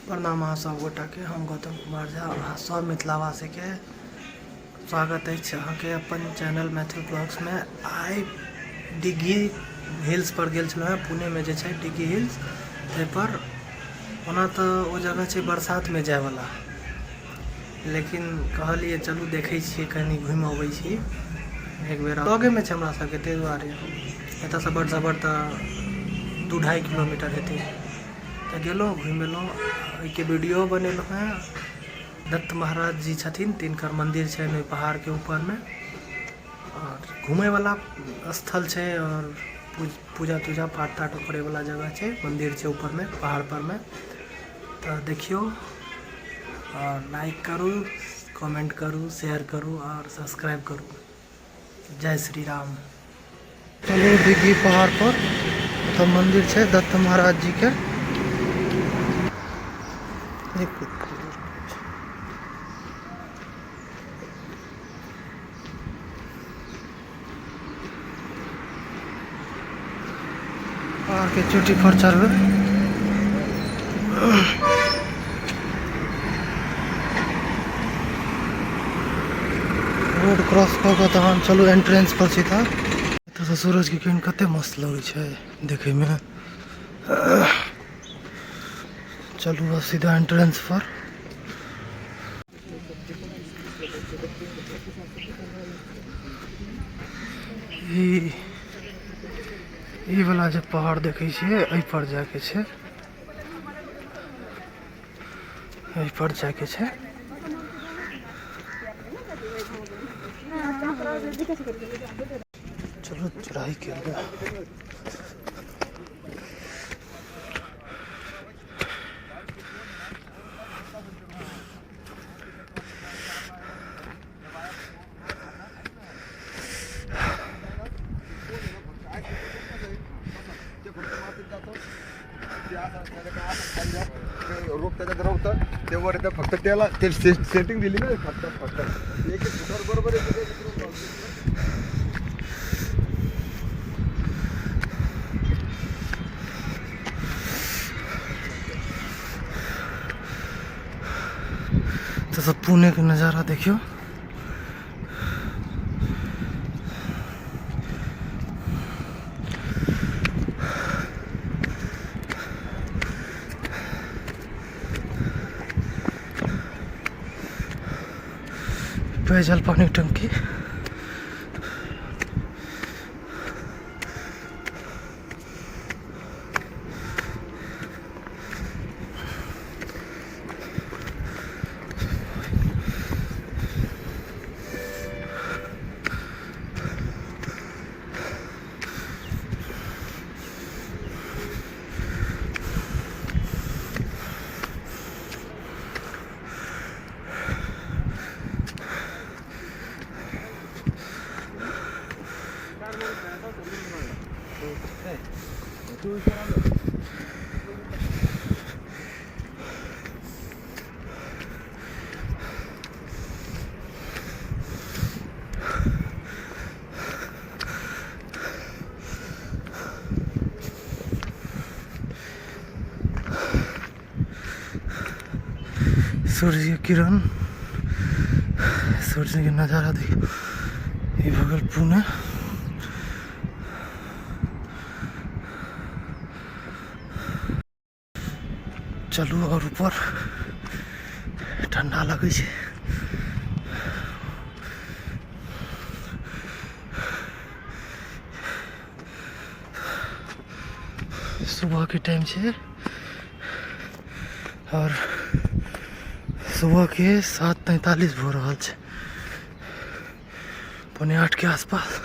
प्रणाम अहाँ सब गोटा के। हम गौतम कुमार झा अहाँ सब मिथिलावासी के स्वागत अछि अहाँके अपन चैनल मैथिल ब्लॉग्स में। आई डिग्गी हिल्स पर गेल छलहुँ हैं, पुणे में जे छै डिग्गी हिल्स। ताहि पर ओना तो वो जगह छै बरसात में जाए वाला, लेकिन कहलिए चलू देखै छियै, कनी घुमि अबै छी एक बेर। लगे में छै हमरा सबके, ताहि दुआरे एतऽ से बड़ जबर तऽ 2-2.5 किलोमीटर हेतै। तो गेलहुँ घुमि एलहुँ, ओहिके वीडियो बनेलहुँ हैं। दत्त महाराज जी छथिन, तिनकर मंदिर छै ओहि पहाड़ के ऊपर में, और घूमे वाला स्थल छै, और पूजा तूजा पाठ ताठ करे वाला जगह छै, मंदिर छै ऊपर में पहाड़ पर में। तो देखियो और लाइक करू, कमेंट करू, शेयर करू और सब्सक्राइब करू। जय श्री राम। चलो डिग्गी पहाड़ पर तो मंदिर छै दत्त महाराज जी के। पहाड़ के चोटी पर चढ़बे, रोड क्रॉस कऽ के तहन चलू एंट्रेंस पर सीधा। तो सूरज की किरण कते मस्त लगे छै देखे में। चलू बस सीधा एंट्रेंस पर। ई वाला जो पहाड़ देखे छियै, एहि पर जाके छै, एहि पर जाके छै। चलो चढ़ाई के लिए फक्त त्याला सेटिंग दिली ना, फक्त एक फुटावर बरोबर तो सब पुणे का नज़ारा देखियो। पेयजल पानी टंकी। सूर्य की किरण, सूर्य के नज़ारा देखियो। ये बगल पुणे। चलू और ऊपर ठंडा लगे छै। सुबह के टाइम छै, और सुबह के 7:43 हो रहा है, 7:45 के आसपास।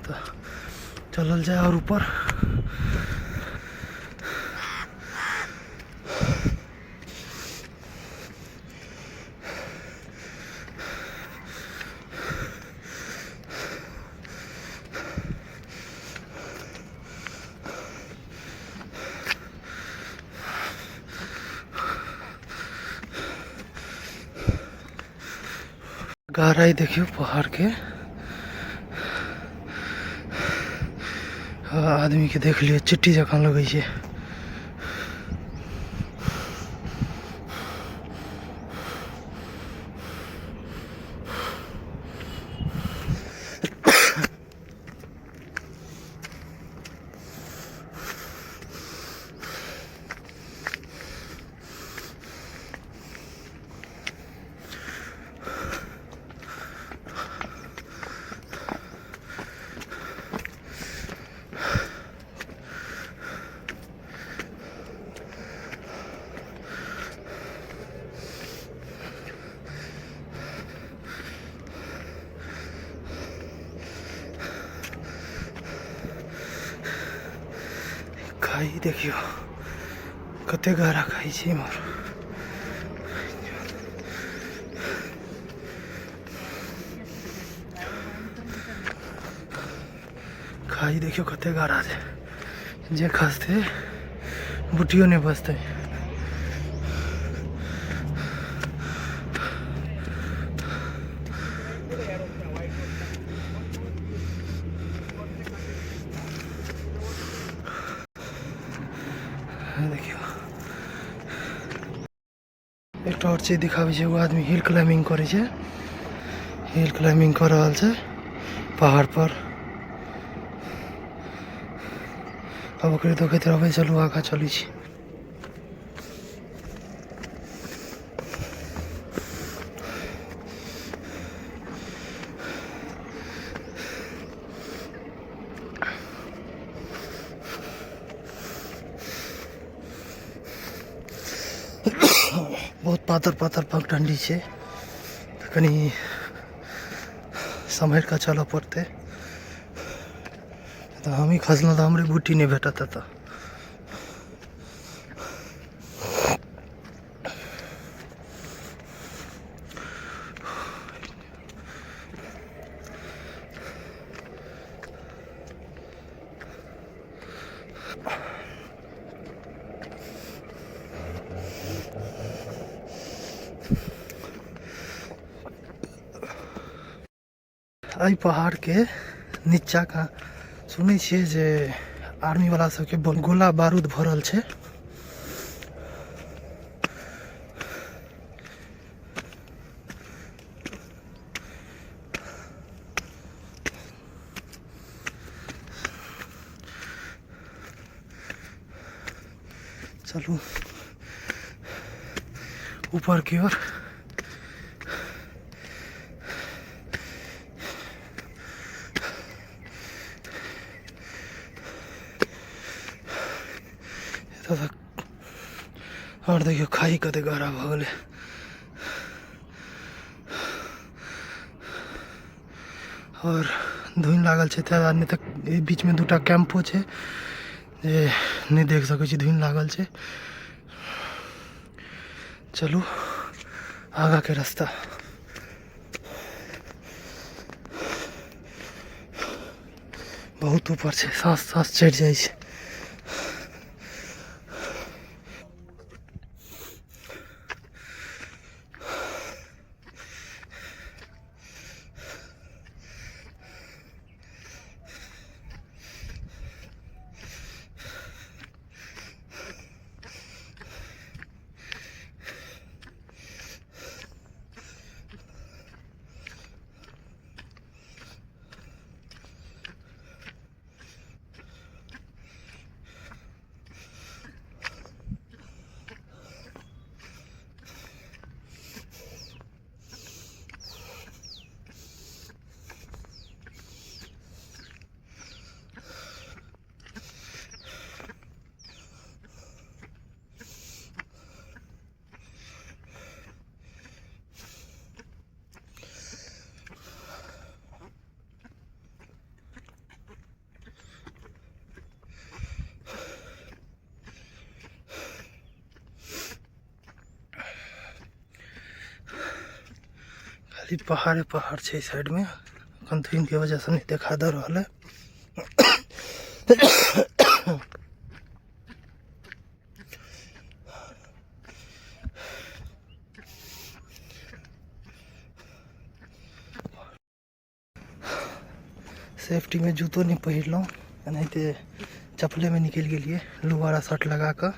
तो चलल जाए और ऊपर। गहराई देखियो पहाड़ के। आदमी के देख लियो, चिट्टी जकाँ लगे छै। खाई देखियो कते गहरा खाई छै इमहर। खाई देखियो कते गहरा छै, जे खसते बुटियो नहीं बचते। देखियो एक और चीज दिखावे छै, एगो आदमी हिल क्लाइंबिंग करे छै, हिल क्लाइंबिंग कर रहल छै पहाड़ पर। अब ओकरे देखैत रहबै, चलू आगा चलै छी। बहुत पातर पातर पगडंडी छै, कनी सम्हर के चलऽ पड़ते। तो हम ही खसलौं तो हमरे बूटी नहीं भेटत एतऽ। आई पहाड़ के नीचा का सुनै छियै जे आर्मी वाला सबके गोला बारूद भरल छै। चलू ऊपर की ओर। और देखियो खाई कते गहरा भ गेलै। और धुन लागल छै तार, नहीं तक बीच में दूटा कैंपो छै जे नहीं देख सकै छी, धुन लागल छै। चलू आगा के रास्ता। बहुत ऊपर छै, सांस सांस चढ़ जाए छै। खाली पहाड़े पहाड़ छै साइड में, कंथीन के वजह से नहीं देखा दे रहा है। सेफ्टी में जूतो नहीं पहिरलौं, एनाहिते चप्पले में निकल गेलिए लुवारा शर्ट लगा कर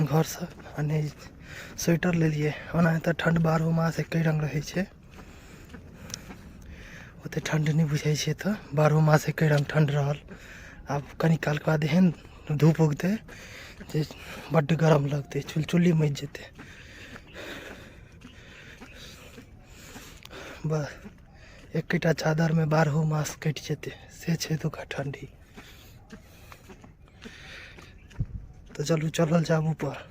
घर से। आ नहीं स्वेटर ले लिए, ओना तो ठंड 12 मास एक रंग रहे छे, ओते ठंड नहीं बुझाई छे, तो 12 मास एक रंग ठंड रहल। अब कनी काल के बाद एहन धूप उगते जे बड्ड गरम लगते, चुलचुली मच जेते। बस एकटा चादर में 12 मास कट जेते, से छे दुखा ठंडी। तो चलू चलल जाब ऊपर।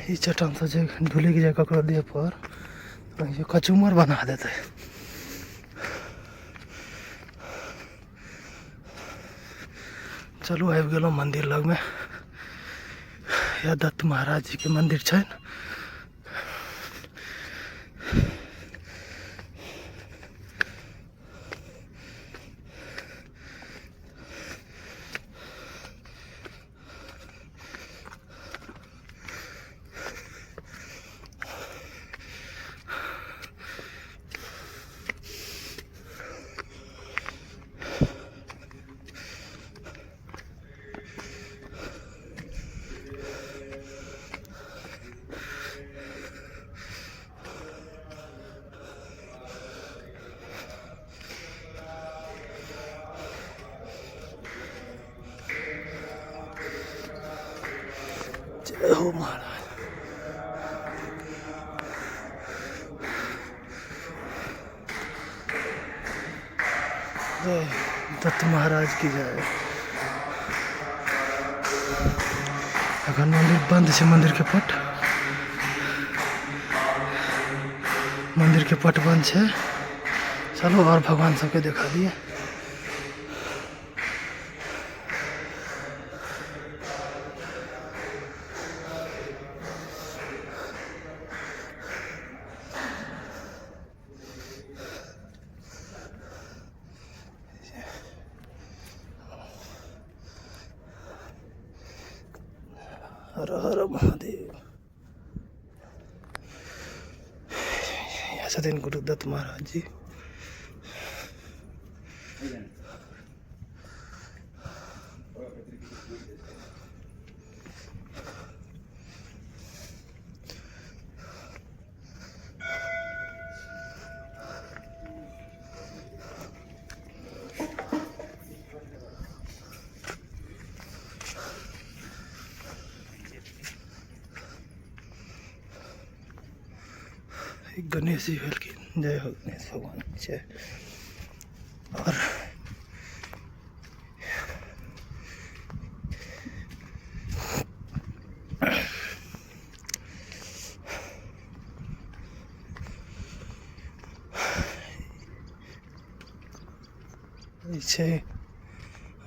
ई चट्टान से जे धुली के जाए ककरो देह पर तो कचूमर बना देते। चलू आबि गेलहुँ मंदिर लग में। यह दत्त महाराज जी के मंदिर छै। जय हो महाराज। जय दत्त महाराज की जय। अगर मंदिर बंद है, मंदिर के पट बंद है। चलो और भगवान सबके देखा दिए। हर हर महादेव। ऐसा दिन गुरु दत्त महाराज जी। गणेश जी की जय हो। गणेश भगवान की जय। और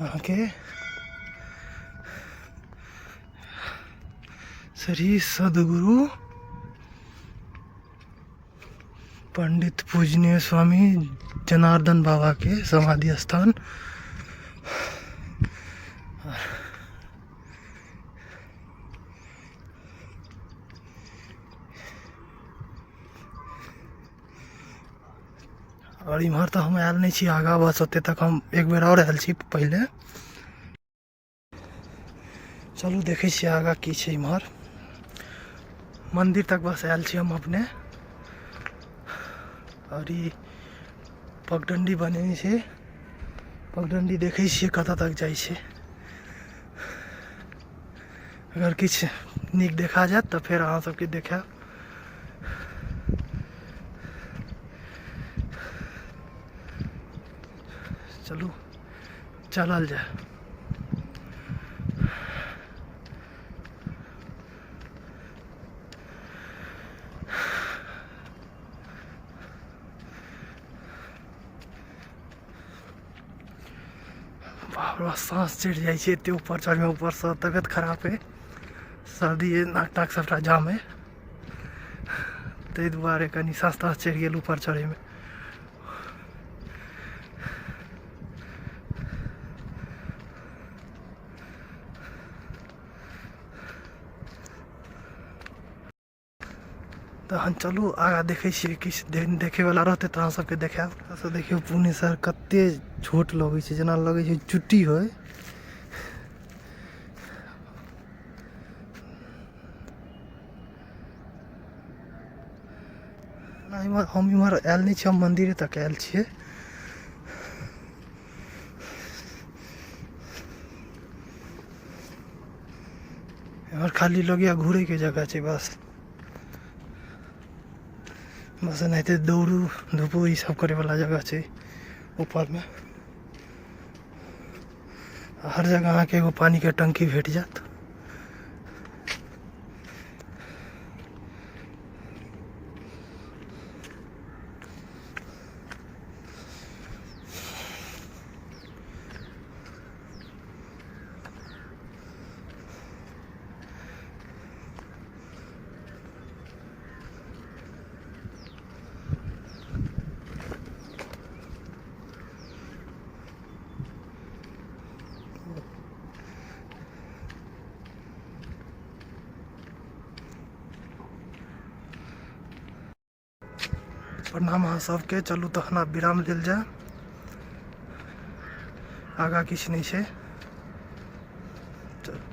आगे श्री सदगुरु पंडित पूजनीय स्वामी जनार्दन बाबा के समाधि स्थान। और इम्हर तो हम आयल नहीं छी, आगा बस ओते तक हम एक बेर और आयल छी पहले। चलू देखे छी आगा की छै। इम्हर मंदिर तक बस आयल छी हम अपने। और ये पगडंडी बने छे। पगडंडी देखे छे कत तक जाए छे। अगर किछ नीक देखा जाए तो फिर अहाँ सबके देखाब। चलू चलल जाए। सांस चढ़ जाए एते ऊपर चढ़ में। ऊपर से तबियत खराब है, सर्दी है, नाक टाक सबटा जाम है। ताहि दुआरे कनी सांस तास चढ़ गेल ऊपर चढ़े में। तो हम चलू आगा देखे छे। किछ देखे वाला रहते तो अहाँ सबके देखाब। तो देखियो पुणे सर कते छोट लगे छे, जना लगे छे चुट्टी होय। हम इम्हर आयल नहीं छे, हम मंदिर तक आयल छे। इम्हर खाली लगिया घूरे के जगह छे बस। बस नहीं दौड़ू धूपू ये सब करे वाला जगह है ऊपर में। हर जगह आके एगो पानी के टंकी भेट जात। प्रणाम अहाँ सबके। चलू तखन आब विराम लेल जाय, आगाँ किछु नहि छै।